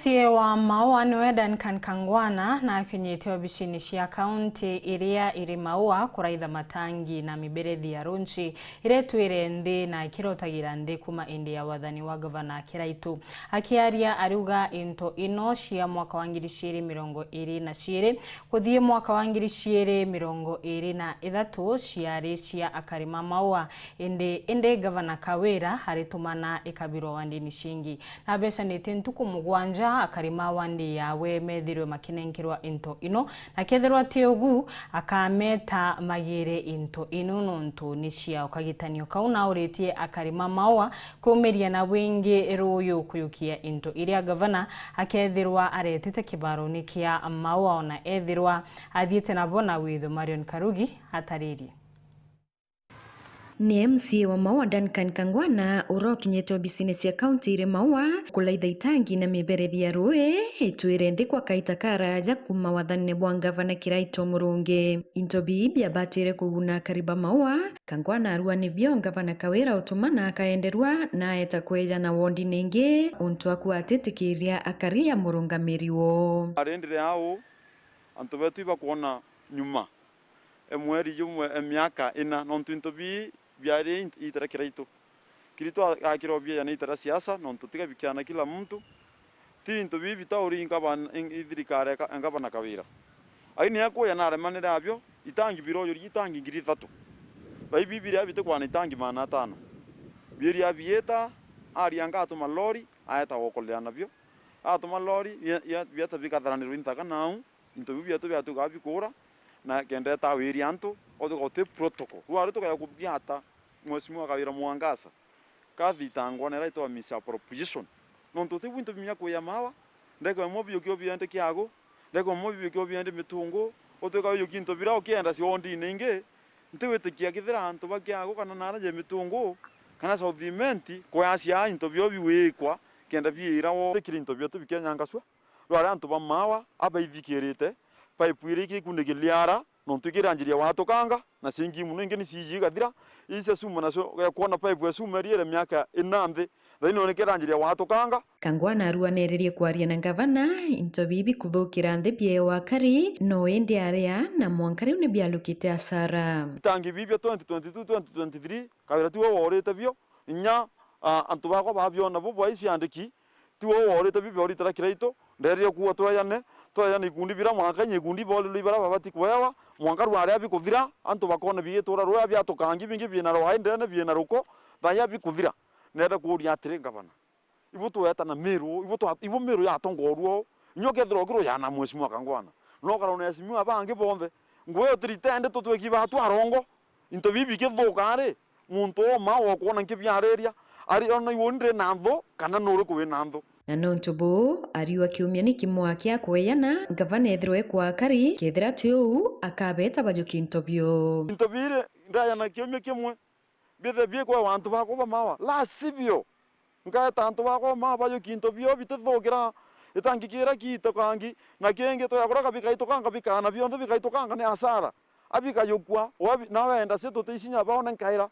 MCA wa Maua niwe Duncan Kangwana na akinyite obicini cia kaunti iria iri Maua kuraitha matangi na miberethi ya runchi iretwire nthi na ikirotagira nthi kuma indi ya wathani wa Governor Kiraitu. Akiaria aruga into ino cia mwaka wa 2022 kuthie mwaka wa 2023 ciari cia akarima Maua indi Governor Kawira haritumana ikabirwo wandini cingi na besa nite ntuku mugwanja akarima wandi yawe methirwe makinenkirwa into ino na ketherwa tiogu akameta magire into ino nontu ni cia ukagitanio kauna uretie akarima Maua kumeria na wingi ruyu kuyukia into iria Governor akethirwa aretete kibaroni kia Maua ona ethirwa athiete na bona witho Marion Karugi hatariri. Ni MCA wa Maua Duncan Kangwana urokinyete obicini cia kaunti iri Maua kulaitha itangi na miberethi ya rui itwire nthi kwa kaita karaja kuma wathani bwa Governor Kiraitu Murungi. Into bibia batire kuguna kariba Maua Kangwana arua nibio Governor Kawira utumana akaenderwa na eta kweja na wondi ningi untu akuatitikiria akaria murungamiriwo arendire hao antu betu iba kuona nyuma emweri yumwe emiaka ina nontu into bi biare itara Kiraitu akirobia yana itara siasa nontu tiga bikiana kila mtu tinto bibi tauri ingabana Governor Kawira aini yako yana remanira abyo itangi biro yori itangi ngiri 3 bai bibi abite kwa itangi mana 5 biri abieta ari angato malori ayata wokoleana byo atuma lori ya biata bikatharanirwo intaka nau into bibi atu biatu gabikura na kende ta wiri antu odugote protocol wari to kaya kubiata mwesimu Kawira Mwangasa kathitangwa nera ito misappropriation nontu te winto bimya ko yamawa ndeko mobyo kyo byande kyago ndeko mobyo kyo byande mitungo otuka yo kinto birao kienda si ondi ninge ntewete kia kithira antu bakyago kana naraje mitungo kana southimenti ko yasia into byo biwekwa kenda byira wo kirinto byo tu bikenyangaswa rwara antu ba Mawa abaithikirite pipe iriki kunegeliara nontu kiranjiria watokanga na singi muno ingeni siji gathira ise suma naso kuona pipe suma riere miaka inambe thaino one kiranjiria watokanga. Kangwana aruaneririe kwaria na Governor into bibi kuthukira nthi bie wakari no indi aria na mwankari une bialukite asara tangi bibi 2022 2023 Kawira tuwo worete bio nya antu bakwa babiona bo boys byandiki tuwo worete bibi oritara Kiraitu nderio kuwa twayane ikundi bira mwaka nyikundi bole libara babati kwewa mwangaru aria bikuthira antu bakona bigetura roya byatokangi bingi bina rohainde na bina ruko baya bikuthira nenda kuria atire Governor ibu tweta na miru ibu miru ya tongoruo nyokethro kiro ya na mwesimu Kangwana no karone esimu abange bombe ngwe tritende tutweki batu arongo into bibi kithukare muntu Mawa kuona nkibyareria ari ona iwondre nantho kana nuru kuwe nantho na nontu bu ariwa kiumia ni kimwa kia kweyana Governor ethirwe kwa kari kethira tiu akabeta bajuki into bire ndaya na kiumia kimwe bithe bie kwa wantu bako Mawa la sibio ngata antu bako Mawa bajuki into bio bitithukira itangikira kitokangi na kenge to yakora bikaitokanga bikana bionthe bikaitokanga ni asara abikayukwa na wenda seto teisinya baona nkaira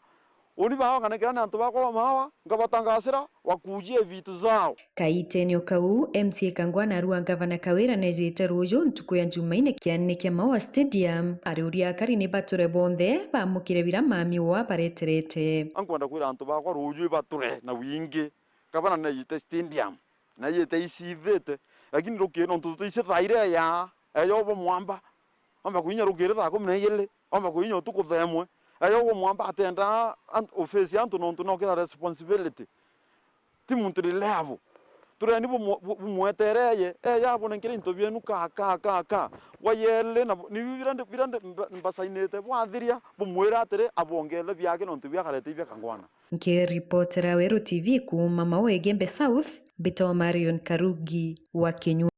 oni baho kanekera na antu bako Mawa ngabatangasira wakujie vitu zao kaitenio kau MCA Kangwana arua Governor Kawira nejite ruju ntuku ya Jumaine kianne kia Maua Stadium ariuria akari ni bature bonthe bamukire bira mami wa bareterete ankwenda kwira antu bako ruju bature na wingi Governor na yite stadium na yite isivete lakini rukino ntutu ise thaire ya eyo bo mwamba amba kuinya rukire thako mneyele amba kuinya tukuthemwe ayo mwamba atenda office yantu nontu nokira responsibility ti muntu level tureni bumwetereye yabo nenkire into byenu ka wayele na ni birande mbasainete bwathiria bumwira atire abongele byake nontu byakarete bya Kangwana nke reporter wa Weru TV kuma Maua Gembe South Bito Marion Karugi wa Kenya.